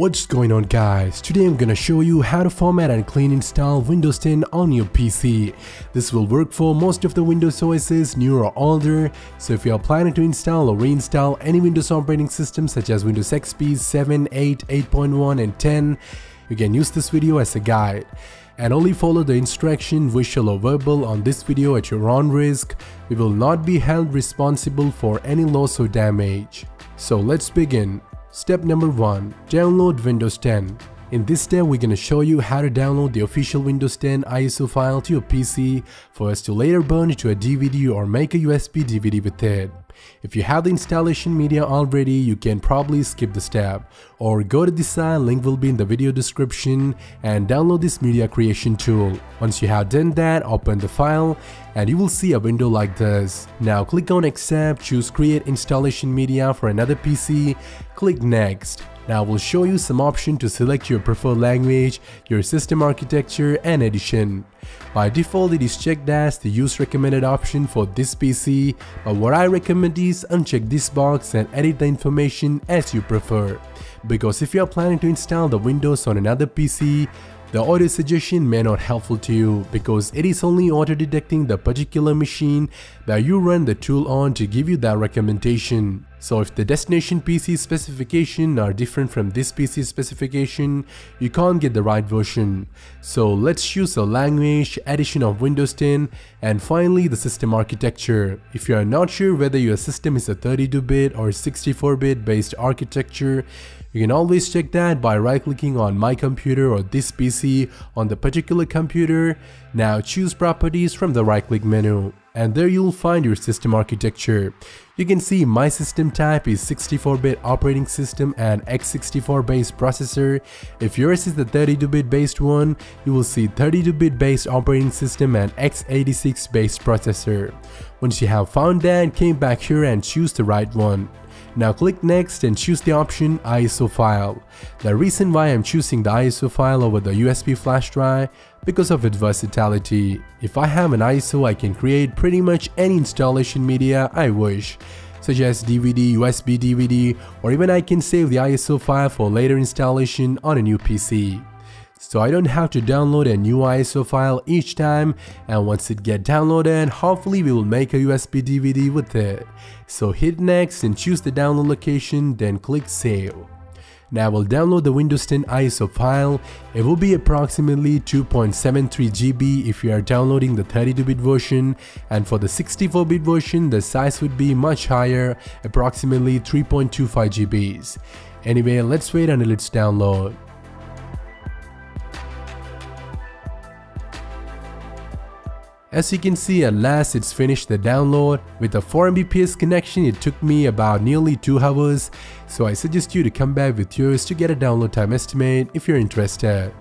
What's going on, guys? Today I'm gonna show you how to format and clean install Windows 10 on your PC. This will work for most of the Windows OSs, new or older. So if you are planning to install or reinstall any Windows operating system such as Windows XP 7, 8, 8.1 and 10, you can use this video as a guide. And only follow the instruction, visual or verbal, on this video at your own risk. We will not be held responsible for any loss or damage. So let's begin. Step number 1. Download Windows 10. In this step, we're going to show you how to download the official Windows 10 ISO file to your PC for us to later burn it to a DVD or make a USB DVD with it. If you have the installation media already, you can probably skip the step or go to the site, link will be in the video description, and download this media creation tool. Once you have done that, open the file and you will see a window like this. Now click on accept, choose create installation media for another PC, click next. Now we'll show you some options to select your preferred language, your system architecture and edition. By default it is checked as the use recommended option for this PC, but what I recommend is uncheck this box and edit the information as you prefer. Because if you are planning to install the Windows on another PC, the audio suggestion may not helpful to you because it is only auto-detecting the particular machine that you run the tool on to give you that recommendation. So if the destination PC specification are different from this PC specification, you can't get the right version. So let's choose a language, edition of Windows 10, and finally the system architecture. If you are not sure whether your system is a 32-bit or 64-bit based architecture, you can always check that by right-clicking on My Computer or This PC on the particular computer. Now choose Properties from the right-click menu, and there you'll find your system architecture. You can see my system type is 64-bit operating system and x64 based processor. If yours is the 32-bit based one, you will see 32-bit based operating system and x86 based processor. Once you have found that, came back here and choose the right one. Now click next and choose the option ISO file. The reason why I'm choosing the ISO file over the USB flash drive because of its versatility. If I have an ISO, I can create pretty much any installation media I wish, such as DVD, USB DVD, or even I can save the ISO file for later installation on a new PC. So I don't have to download a new ISO file each time, and once it gets downloaded, hopefully we will make a USB DVD with it. So hit next and choose the download location, then click save. Now we'll download the Windows 10 ISO file. It will be approximately 2.73 GB if you are downloading the 32-bit version, and for the 64-bit version the size would be much higher, approximately 3.25 GB. Anyway, let's wait until it's download. As you can see, at last it's finished the download. With a 4 Mbps connection, it took me about nearly 2 hours, so I suggest you to come back with yours to get a download time estimate if you're interested.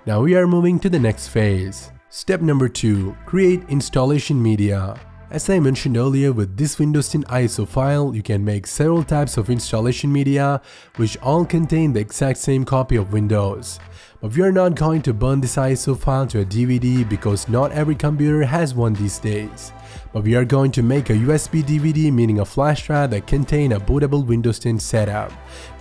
Now we are moving to the next phase. Step number 2. Create installation media. As I mentioned earlier, with this Windows 10 ISO file, you can make several types of installation media which all contain the exact same copy of Windows. But we are not going to burn this ISO file to a DVD because not every computer has one these days. But we are going to make a USB DVD, meaning a flash drive that contain a bootable Windows 10 setup.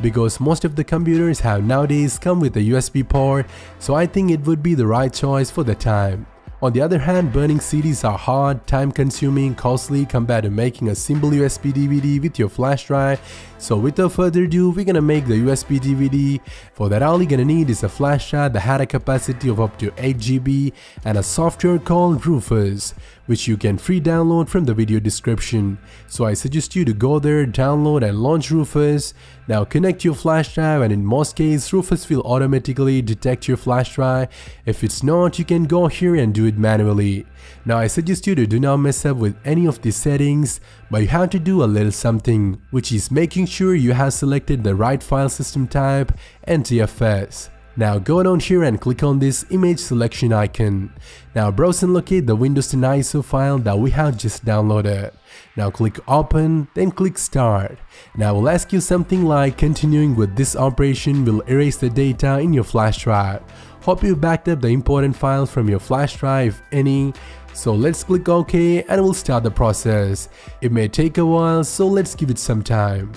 Because most of the computers have nowadays come with a USB port, so I think it would be the right choice for the time. On the other hand, burning CDs are hard, time-consuming, costly compared to making a simple USB DVD with your flash drive. So without further ado, we're gonna make the USB DVD. For that, all you're gonna need is a flash drive that had a capacity of up to 8 GB and a software called Rufus, which you can free download from the video description. So I suggest you to go there, download and launch Rufus. Now connect your flash drive, and in most cases Rufus will automatically detect your flash drive. If it's not, you can go here and do it manually. Now I suggest you to do not mess up with any of these settings, but you have to do a little something, which is making sure you have selected the right file system type, NTFS. Now go down here and click on this image selection icon. Now browse and locate the Windows 10 ISO file that we have just downloaded. Now click open, then click start. Now we'll ask you something like continuing with this operation will erase the data in your flash drive. Hope you backed up the important files from your flash drive if any. So let's click OK and we'll start the process. It may take a while, so let's give it some time.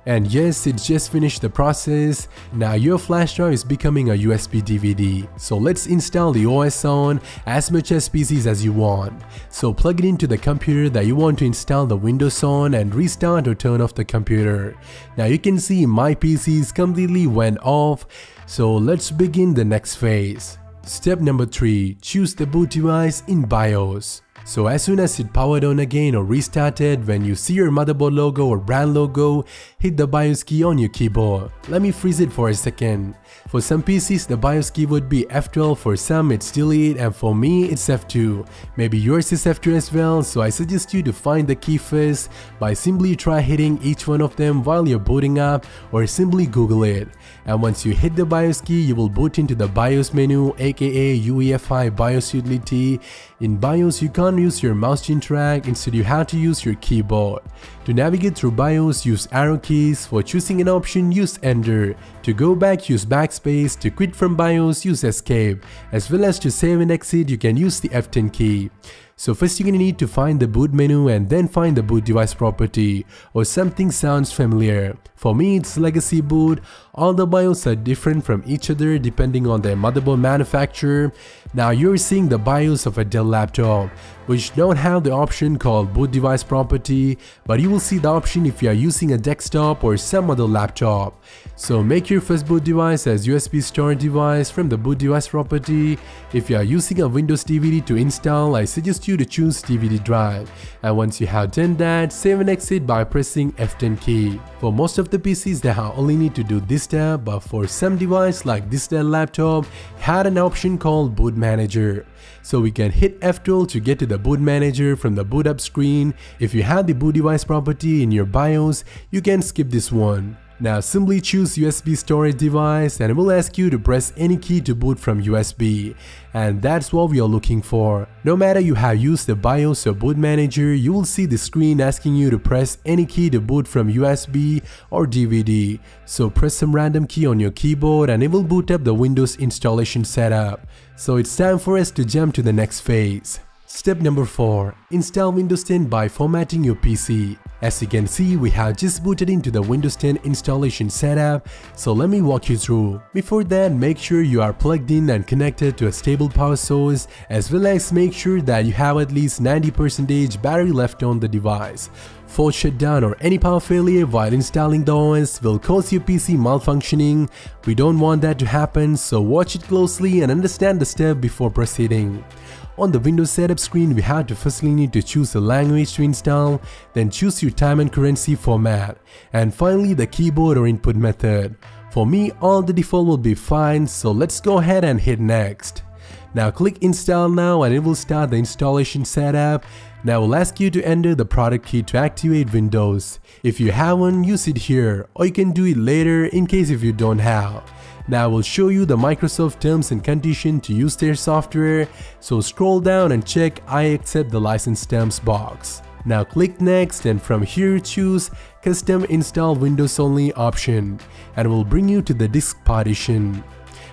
And yes, it's just finished the process. Now your flash drive is becoming a USB DVD. So let's install the OS on as much as PCs as you want. So plug it into the computer that you want to install the Windows on and restart or turn off the computer. Now you can see my PCs completely went off. So let's begin the next phase. Step number 3. Choose the boot device in BIOS. So as soon as it powered on again or restarted, when you see your motherboard logo or brand logo, hit the BIOS key on your keyboard. Let me freeze it for a second. For some PCs, the BIOS key would be F12, for some it's delete, and for me it's F2. Maybe yours is F2 as well, so I suggest you to find the key first by simply try hitting each one of them while you're booting up, or simply Google it. And once you hit the BIOS key, you will boot into the BIOS menu, aka UEFI BIOS utility. In BIOS, you can't use your mouse to interact, instead you have to use your keyboard. To navigate through BIOS, use arrow keys. For choosing an option, use Enter. To go back, use Backspace. To quit from BIOS, use Escape. As well as to save and exit, you can use the F10 key. So first you're gonna need to find the boot menu and then find the boot device property, or something sounds familiar. For me it's legacy boot. All the BIOS are different from each other depending on their motherboard manufacturer. Now you're seeing the BIOS of a Dell laptop, which don't have the option called boot device property, but you will see the option if you are using a desktop or some other laptop. So make your first boot device as USB storage device from the boot device property. If you are using a Windows DVD to install, I suggest you to choose DVD drive. And once you have done that, save and exit by pressing F10 key. For most of the PCs, they only need to do this step, but for some device like this Dell laptop had an option called boot manager. So we can hit F12 to get to the boot manager from the boot up screen. If you have the boot device property in your BIOS, you can skip this one. Now simply choose USB storage device and it will ask you to press any key to boot from USB, and that's what we are looking for. No matter you have used the BIOS or boot manager, you will see the screen asking you to press any key to boot from USB or DVD. So press some random key on your keyboard and it will boot up the Windows installation setup. So it's time for us to jump to the next phase. Step number 4. Install Windows 10 by formatting your PC. As you can see, we have just booted into the Windows 10 installation setup, so let me walk you through. Before that, make sure you are plugged in and connected to a stable power source, as well as make sure that you have at least 90% battery left on the device. Force shutdown or any power failure while installing the OS will cause your PC malfunctioning. We don't want that to happen, so watch it closely and understand the step before proceeding. On the Windows setup screen, we have to firstly need to choose a language to install, then choose your time and currency format, and finally the keyboard or input method. For me, all the default will be fine, so let's go ahead and hit next. Now click install now and it will start the installation setup. Now we'll ask you to enter the product key to activate Windows. If you have one, use it here, or you can do it later in case if you don't have. Now we'll show you the Microsoft terms and conditions to use their software, so scroll down and check I accept the license terms box. Now click next and from here choose custom install Windows only option, and it will bring you to the disk partition,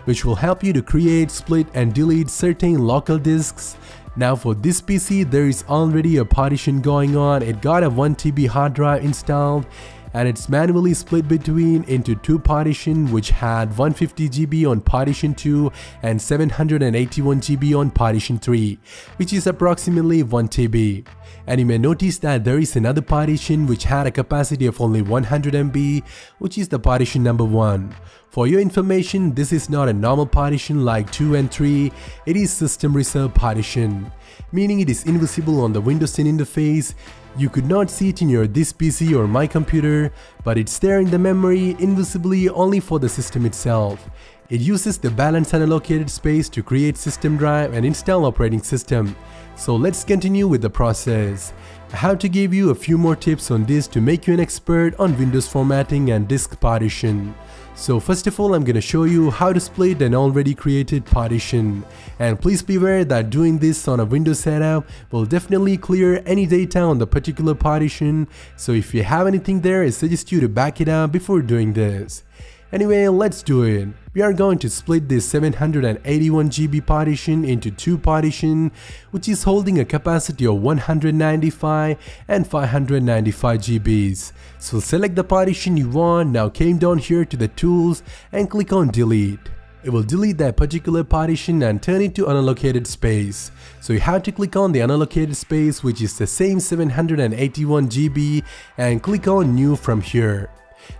which will help you to create, split and delete certain local disks. Now for this PC, there is already a partition going on. It got a 1 TB hard drive installed, and it's manually split between into two partitions, which had 150 GB on partition 2 and 781 GB on partition 3, which is approximately 1 TB. And you may notice that there is another partition which had a capacity of only 100 MB, which is the partition number 1. For your information, this is not a normal partition like 2 and 3, it is system reserved partition, meaning it is invisible on the Windows 10 interface. You could not see it in your this PC or my computer, but it's there in the memory invisibly only for the system itself. It uses the balanced unallocated space to create system drive and install operating system. So let's continue with the process. I have to give you a few more tips on this to make you an expert on Windows formatting and disk partition. So first of all, I'm gonna show you how to split an already created partition. And please be aware that doing this on a Windows setup will definitely clear any data on the particular partition. So if you have anything there, I suggest you to back it up before doing this. Anyway, let's do it. We are going to split this 781 GB partition into two partitions, which is holding a capacity of 195 and 595 GBs. So select the partition you want. Now came down here to the tools and click on delete. It will delete that particular partition and turn it to unallocated space. So you have to click on the unallocated space, which is the same 781 GB, and click on new from here.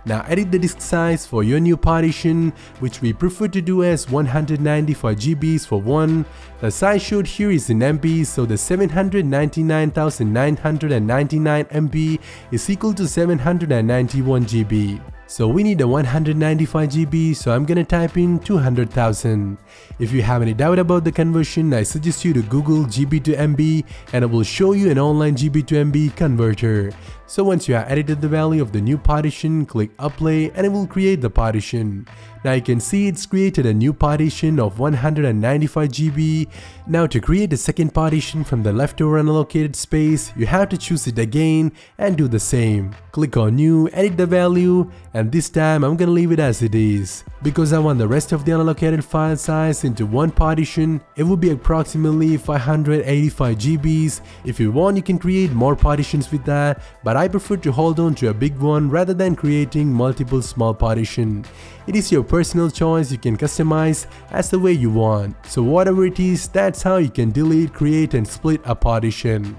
Now edit the disk size for your new partition, which we prefer to do as 195 GBs for one. The size showed here is in MB, so the 799,999 MB is equal to 791 GB. So we need a 195 GB, so I'm gonna type in 200,000. If you have any doubt about the conversion, I suggest you to Google GB to MB and it will show you an online GB to MB converter. So once you have edited the value of the new partition, click apply and it will create the partition. Now you can see it's created a new partition of 195 GB. Now to create a second partition from the leftover unallocated space, you have to choose it again and do the same. Click on new, edit the value, and this time I'm gonna leave it as it is. Because I want the rest of the unallocated file size into one partition, it will be approximately 585 GBs. If you want, you can create more partitions with that, but I prefer to hold on to a big one rather than creating multiple small partitions. It is your personal choice, you can customize as the way you want. So whatever it is, that's how you can delete, create and split a partition.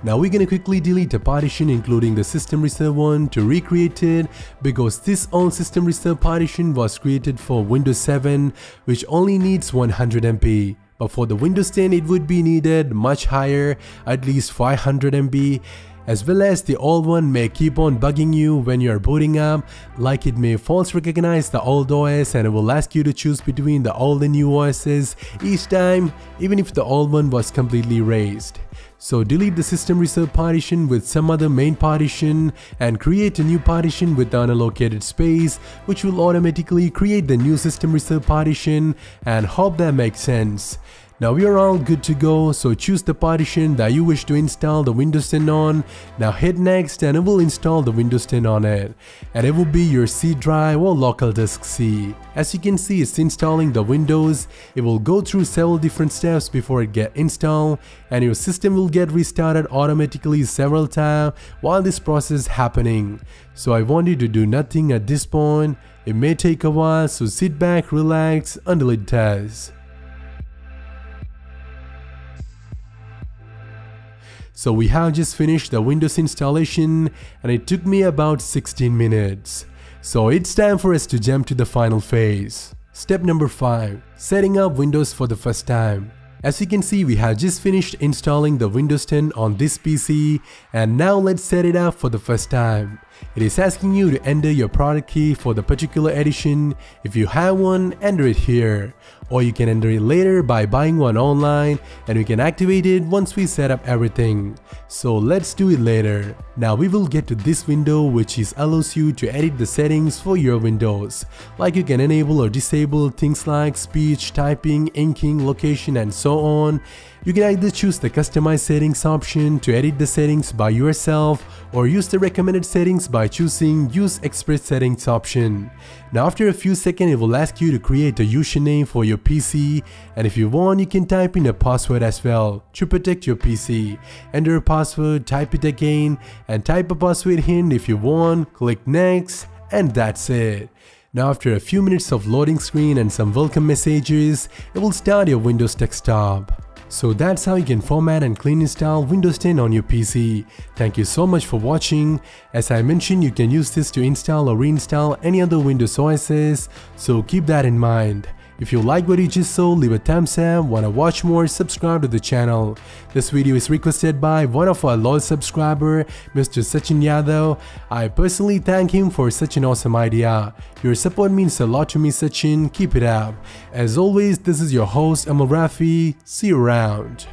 Now we're gonna quickly delete a partition including the system reserve one to recreate it, because this old system reserve partition was created for Windows 7, which only needs 100 MB. But for the Windows 10 it would be needed much higher, at least 500 MB. As well as the old one may keep on bugging you when you are booting up, like it may false recognize the old OS and it will ask you to choose between the old and new OSs each time, even if the old one was completely erased. So delete the system reserve partition with some other main partition and create a new partition with the unallocated space, which will automatically create the new system reserve partition, and hope that makes sense. Now we are all good to go, so choose the partition that you wish to install the Windows 10 on. Now hit next and it will install the Windows 10 on it. And it will be your C drive or local disk C. As you can see, it's installing the Windows. It will go through several different steps before it gets installed, and your system will get restarted automatically several times while this process is happening. So I want you to do nothing at this point. It may take a while, so sit back, relax until it does. So we have just finished the Windows installation and it took me about 16 minutes. So it's time for us to jump to the final phase. Step number 5. Setting up Windows for the first time. As you can see, we have just finished installing the Windows 10 on this PC, and now let's set it up for the first time. It is asking you to enter your product key for the particular edition. If you have one, enter it here. Or you can enter it later by buying one online, and we can activate it once we set up everything. So let's do it later. Now we will get to this window, which allows you to edit the settings for your Windows. Like you can enable or disable things like speech, typing, inking, location and so on. You can either choose the customize settings option to edit the settings by yourself, or use the recommended settings by choosing use express settings option. Now after a few seconds it will ask you to create a username for your PC, and if you want you can type in a password as well to protect your PC. Enter a password, type it again, and type a password hint if you want, click next, and that's it. Now after a few minutes of loading screen and some welcome messages, it will start your Windows desktop. So that's how you can format and clean install Windows 10 on your PC. Thank you so much for watching. As I mentioned, you can use this to install or reinstall any other Windows OSs, so keep that in mind. If you like what you just saw, leave a thumbs up. Wanna watch more? Subscribe to the channel. This video is requested by one of our loyal subscriber, Mr. Sachin Yadav. I personally thank him for such an awesome idea. Your support means a lot to me, Sachin. Keep it up. As always, this is your host, Amal Rafi. See you around.